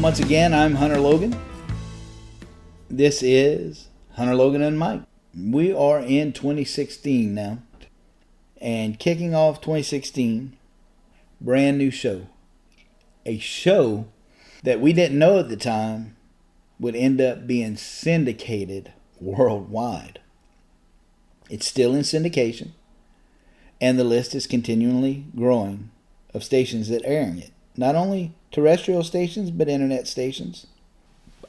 Once again, I'm Hunter Logan. This is Hunter Logan and Mike. We are in 2016 now. And kicking off 2016, brand new show. A show that we didn't know at the time would end up being syndicated worldwide. It's still in syndication, and the list is continually growing of stations that are airing it. Not only terrestrial stations, but internet stations.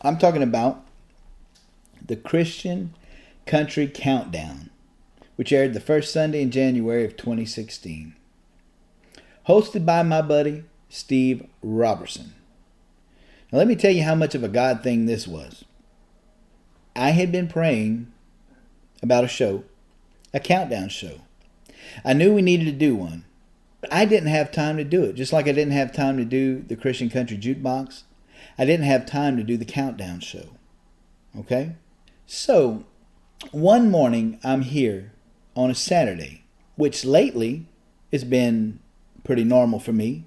I'm talking about the Christian Country Countdown, which aired the first Sunday in January of 2016. Hosted by my buddy, Steve Robertson. Now let me tell you how much of a God thing this was. I had been praying about a show, a countdown show. I knew we needed to do one. But I didn't have time to do it. Just like I didn't have time to do the Christian Country Jukebox, I didn't have time to do the countdown show. Okay? So, one morning I'm here on a Saturday, which lately has been pretty normal for me.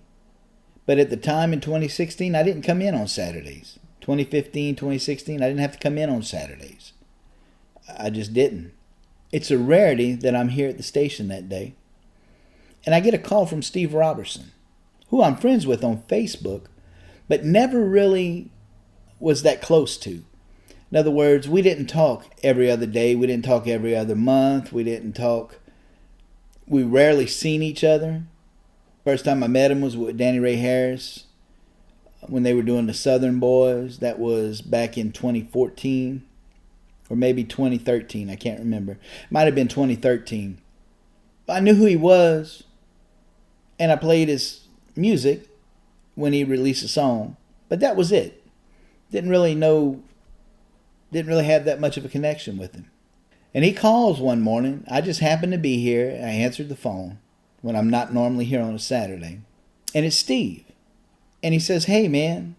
But at the time in 2016, I didn't come in on Saturdays. 2015, 2016, I didn't have to come in on Saturdays. I just didn't. It's a rarity that I'm here at the station that day. And I get a call from Steve Robertson, who I'm friends with on Facebook, but never really was that close to. In other words, we didn't talk every other day. We didn't talk every other month. We rarely seen each other. First time I met him was with Danny Ray Harris when they were doing the Southern Boys. That was back in 2014 or maybe 2013. I can't remember. Might have been 2013. But I knew who he was, and I played his music when he released a song. But that was it. Didn't really have that much of a connection with him. And he calls one morning. I just happened to be here. I answered the phone when I'm not normally here on a Saturday. And it's Steve. And he says, "Hey, man,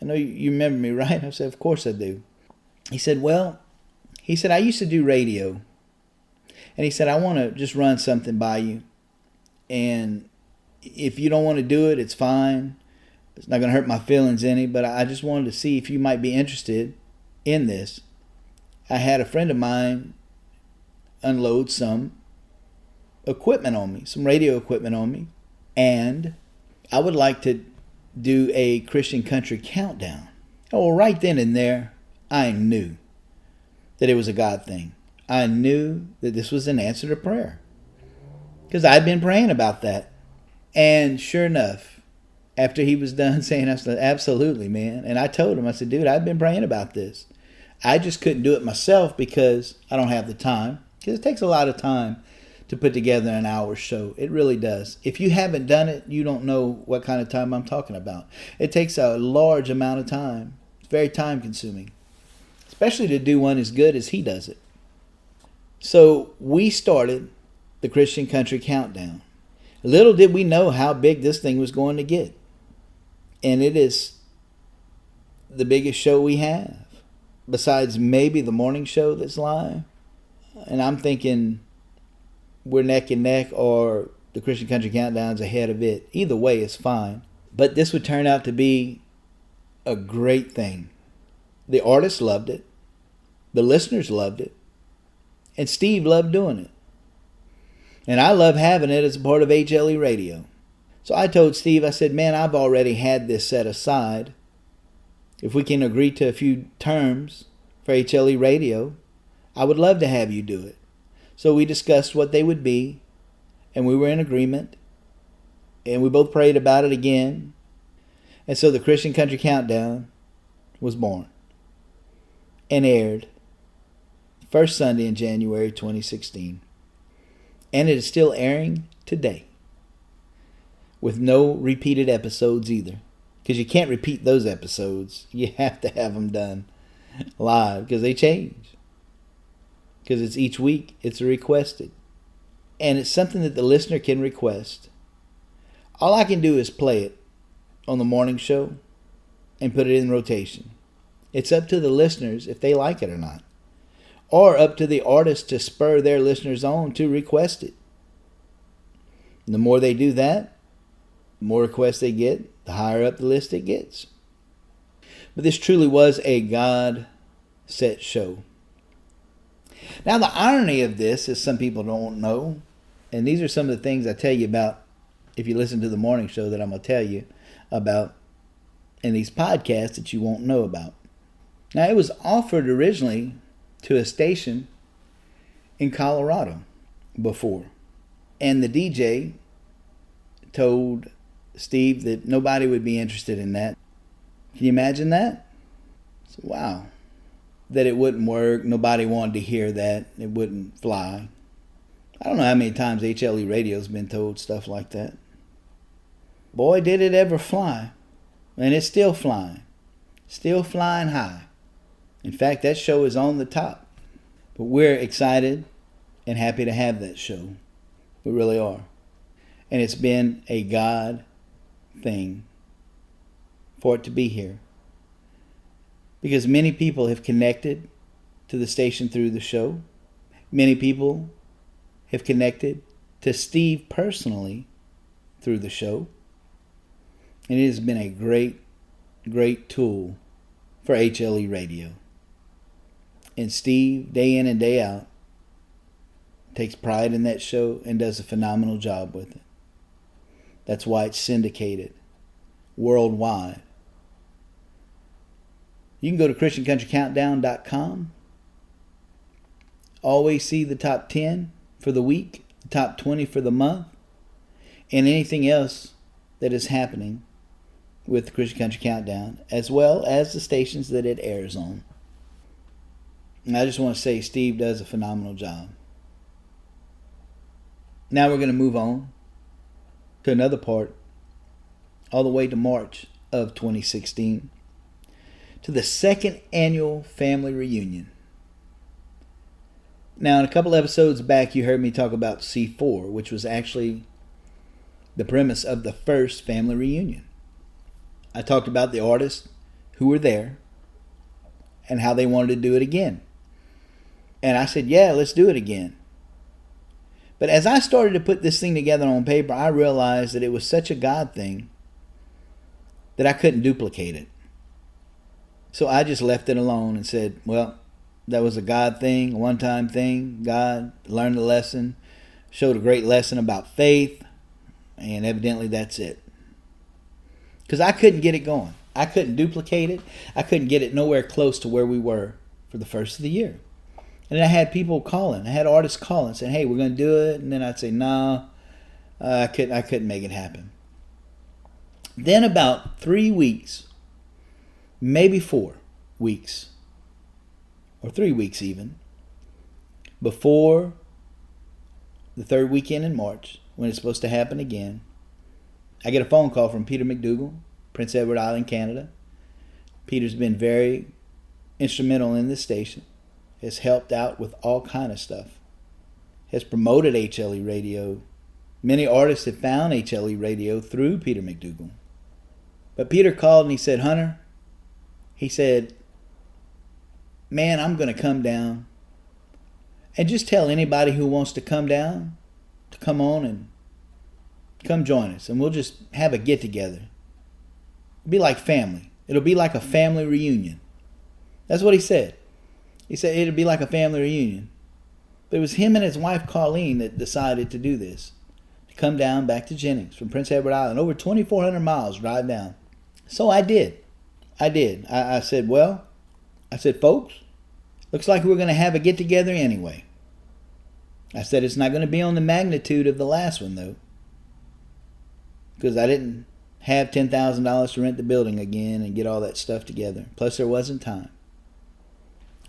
I know you remember me, right?" I said, "Of course I do." He said, I used to do radio. And he said, "I want to just run something by you. And if you don't want to do it, it's fine. It's not going to hurt my feelings any, but I just wanted to see if you might be interested in this. I had a friend of mine unload some equipment on me, some radio equipment on me, and I would like to do a Christian Country Countdown." Oh, well, right then and there, I knew that it was a God thing. I knew that this was an answer to prayer, because I'd been praying about that. And sure enough, after he was done saying, I said, "Absolutely, man." And I told him, I said, "Dude, I've been praying about this. I just couldn't do it myself because I don't have the time." Because it takes a lot of time to put together an hour show. It really does. If you haven't done it, you don't know what kind of time I'm talking about. It takes a large amount of time. It's very time consuming, especially to do one as good as he does it. So we started the Christian Country Countdown. Little did we know how big this thing was going to get. And it is the biggest show we have, besides maybe the morning show that's live. And I'm thinking we're neck and neck, or the Christian Country Countdown's ahead of it. Either way is fine. But this would turn out to be a great thing. The artists loved it. The listeners loved it. And Steve loved doing it. And I love having it as a part of HLE Radio. So I told Steve, I said, "Man, I've already had this set aside. If we can agree to a few terms for HLE Radio, I would love to have you do it." So we discussed what they would be, and we were in agreement. And we both prayed about it again. And so the Christian Country Countdown was born and aired first Sunday in January 2016. And it is still airing today, with no repeated episodes either. Because you can't repeat those episodes. You have to have them done live, because they change. Because it's each week, it's requested. And it's something that the listener can request. All I can do is play it on the morning show and put it in rotation. It's up to the listeners if they like it or not. Or up to the artist to spur their listeners on to request it. And the more they do that, the more requests they get, the higher up the list it gets. But this truly was a God-set show. Now, the irony of this is some people don't know, and these are some of the things I tell you about if you listen to the morning show that I'm going to tell you about in these podcasts that you won't know about. Now, it was offered originally to a station in Colorado before, and the DJ told Steve that nobody would be interested in that. Can you imagine that? So, wow. That it wouldn't work. Nobody wanted to hear that. It wouldn't fly. I don't know how many times HLE radio's been told stuff like that. Boy, did it ever fly. And it's still flying. Still flying high. In fact, that show is on the top. But we're excited and happy to have that show. We really are. And it's been a God thing for it to be here. Because many people have connected to the station through the show. Many people have connected to Steve personally through the show. And it has been a great, great tool for HLE Radio. And Steve, day in and day out, takes pride in that show and does a phenomenal job with it. That's why it's syndicated worldwide. You can go to ChristianCountryCountdown.com. Always see the top 10 for the week, the top 20 for the month, and anything else that is happening with the Christian Country Countdown, as well as the stations that it airs on. And I just want to say Steve does a phenomenal job. Now we're going to move on to another part, all the way to March of 2016, to the second annual family reunion. Now, in a couple episodes back, you heard me talk about C4, which was actually the premise of the first family reunion. I talked about the artists who were there and how they wanted to do it again. And I said, yeah, let's do it again. But as I started to put this thing together on paper, I realized that it was such a God thing that I couldn't duplicate it. So I just left it alone and said, well, that was a God thing, a one-time thing. God learned the lesson, showed a great lesson about faith, and evidently that's it. Because I couldn't get it going. I couldn't duplicate it. I couldn't get it nowhere close to where we were for the first of the year. And then I had people calling. I had artists calling saying, hey, we're going to do it. And then I'd say, no, I couldn't make it happen. Then about 3 weeks, maybe 4 weeks, or 3 weeks even, before the third weekend in March, when it's supposed to happen again, I get a phone call from Peter McDougall, Prince Edward Island, Canada. Peter's been very instrumental in this station, has helped out with all kind of stuff, has promoted HLE Radio. Many artists have found HLE Radio through Peter McDougall. But Peter called and he said, Hunter, he said, man, I'm going to come down and just tell anybody who wants to come down to come on and come join us. And we'll just have a get together. It'll be like family. It'll be like a family reunion. That's what he said. He said it'll be like a family reunion. But it was him and his wife Colleen that decided to do this. To come down back to Jennings from Prince Edward Island. Over 2,400 miles drive down. So I did. I said, folks, looks like we're going to have a get together anyway. I said it's not going to be on the magnitude of the last one though. Because I didn't have $10,000 to rent the building again and get all that stuff together. Plus there wasn't time.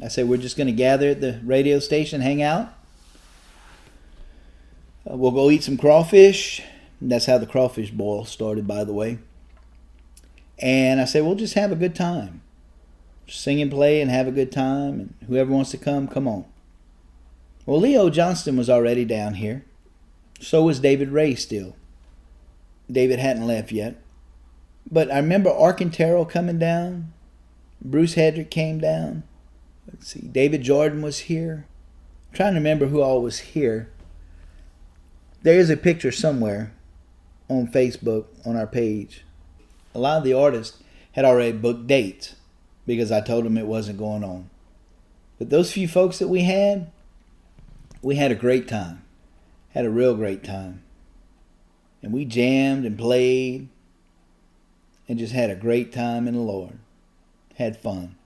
I said we're just going to gather at the radio station, hang out. We'll go eat some crawfish. And that's how the crawfish boil started, by the way. And I said we'll just have a good time. Sing and play and have a good time. And whoever wants to come on. Well, Leo Johnston was already down here. So was David Ray still. David hadn't left yet. But I remember Arcantero coming down. Bruce Hedrick came down. Let's see. David Jordan was here. I'm trying to remember who all was here. There is a picture somewhere on Facebook on our page. A lot of the artists had already booked dates. because I told them it wasn't going on. But those few folks that we had a great time. Had a real great time. And we jammed and played and just had a great time in the Lord. Had fun.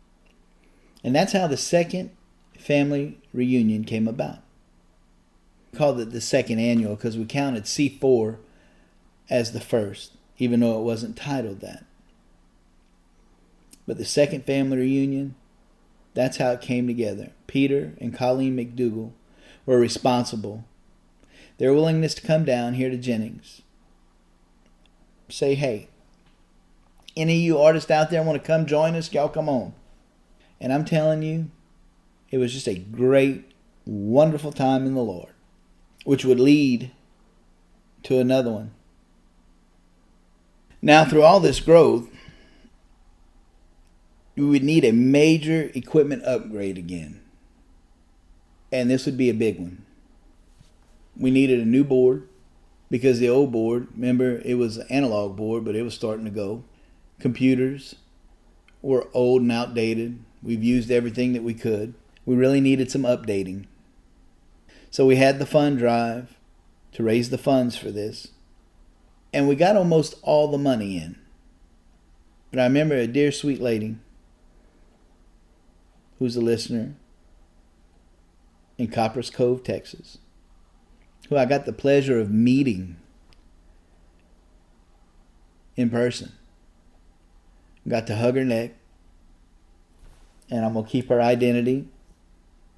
And that's how the second family reunion came about. We called it the second annual because we counted C4 as the first, even though it wasn't titled that. But the second family reunion, that's how it came together. Peter and Colleen McDougall were responsible. Their willingness to come down here to Jennings. Say, hey, any of you artists out there want to come join us? Y'all come on. And I'm telling you, it was just a great, wonderful time in the Lord, which would lead to another one. Now, through all this growth, we would need a major equipment upgrade again. And this would be a big one. We needed a new board because the old board, remember, it was an analog board, but it was starting to go. Computers were old and outdated. We've used everything that we could. We really needed some updating. So we had the fund drive to raise the funds for this. And we got almost all the money in. But I remember a dear sweet lady who's a listener in Copperas Cove, Texas, who I got the pleasure of meeting in person. Got to hug her neck. And I'm going to keep her identity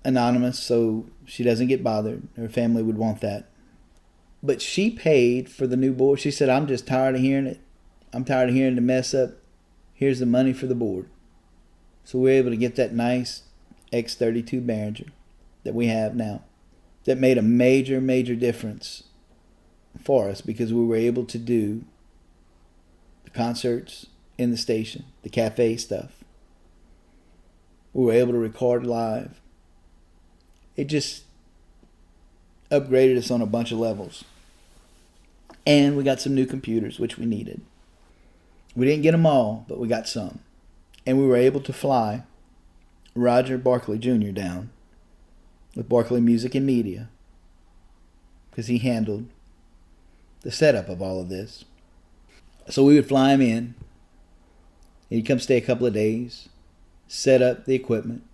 anonymous so she doesn't get bothered. Her family would want that. But she paid for the new board. She said, I'm just tired of hearing it. I'm tired of hearing the mess up. Here's the money for the board. So we were able to get that nice X32 Behringer that we have now. That made a major, major difference for us because we were able to do the concerts in the station, the cafe stuff. We were able to record live. It just upgraded us on a bunch of levels. And we got some new computers, which we needed. We didn't get them all, but we got some. And we were able to fly Roger Barkley Jr. down with Barkley Music and Media because he handled the setup of all of this. So we would fly him in. He'd come stay a couple of days, set up the equipment,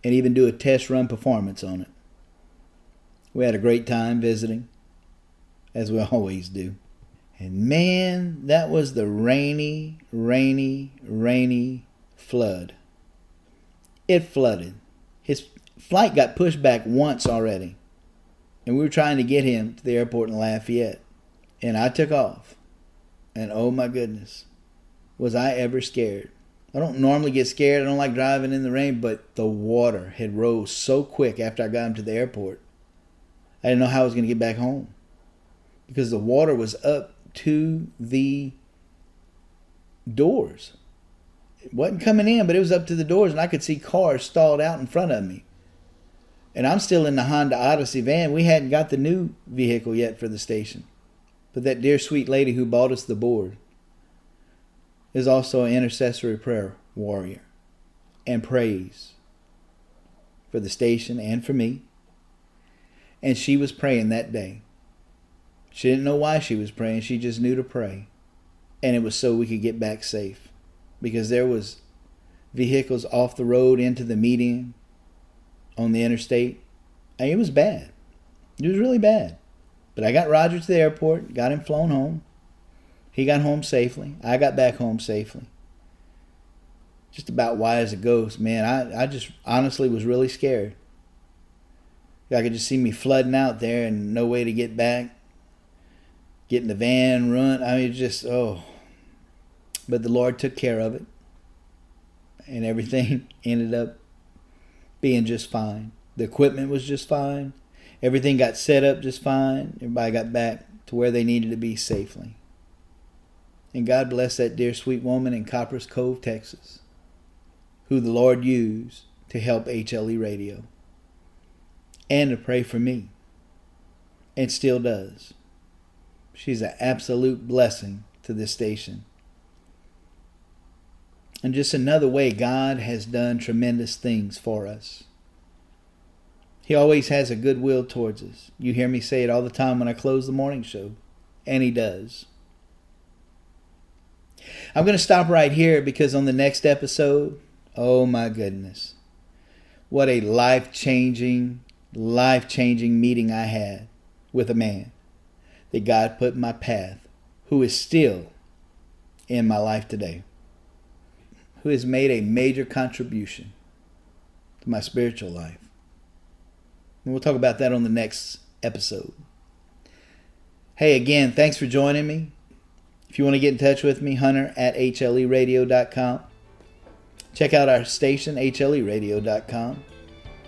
and even do a test run performance on it. We had a great time visiting, as we always do. And man, that was the rainy, rainy, rainy flood. It flooded. His flight got pushed back once already. And we were trying to get him to the airport in Lafayette. And I took off. And oh my goodness, was I ever scared. I don't normally get scared. I don't like driving in the rain, but the water had rose so quick after I got him to the airport. I didn't know how I was going to get back home because the water was up to the doors. It wasn't coming in, but it was up to the doors, and I could see cars stalled out in front of me. And I'm still in the Honda Odyssey van. We hadn't got the new vehicle yet for the station. But that dear sweet lady who bought us the board is also an intercessory prayer warrior and prays for the station and for me. And she was praying that day. She didn't know why she was praying. She just knew to pray. And it was so we could get back safe. Because there was vehicles off the road into the median on the interstate. And it was bad. It was really bad. But I got Roger to the airport, got him flown home. He got home safely. I got back home safely. Just about wise as a ghost, man. I just honestly was really scared. I could just see me flooding out there and no way to get back. Get in the van, run. I mean, just, oh. But the Lord took care of it. And everything ended up being just fine. The equipment was just fine. Everything got set up just fine. Everybody got back to where they needed to be safely. And God bless that dear sweet woman in Copperas Cove, Texas, who the Lord used to help HLE Radio and to pray for me, and still does. She's an absolute blessing to this station. And just another way God has done tremendous things for us. He always has a good will towards us. You hear me say it all the time when I close the morning show. And He does. I'm going to stop right here because on the next episode, oh my goodness, what a life-changing meeting I had with a man that God put in my path, who is still in my life today, who has made a major contribution to my spiritual life. And we'll talk about that on the next episode. Hey, again, thanks for joining me. If you want to get in touch with me, hunter@hleradio.com. Check out our station, hleradio.com.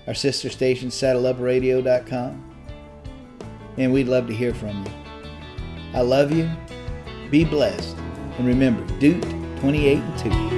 Our sister station, saddleupradio.com. And we'd love to hear from you. I love you. Be blessed. And remember, Duke 28-2.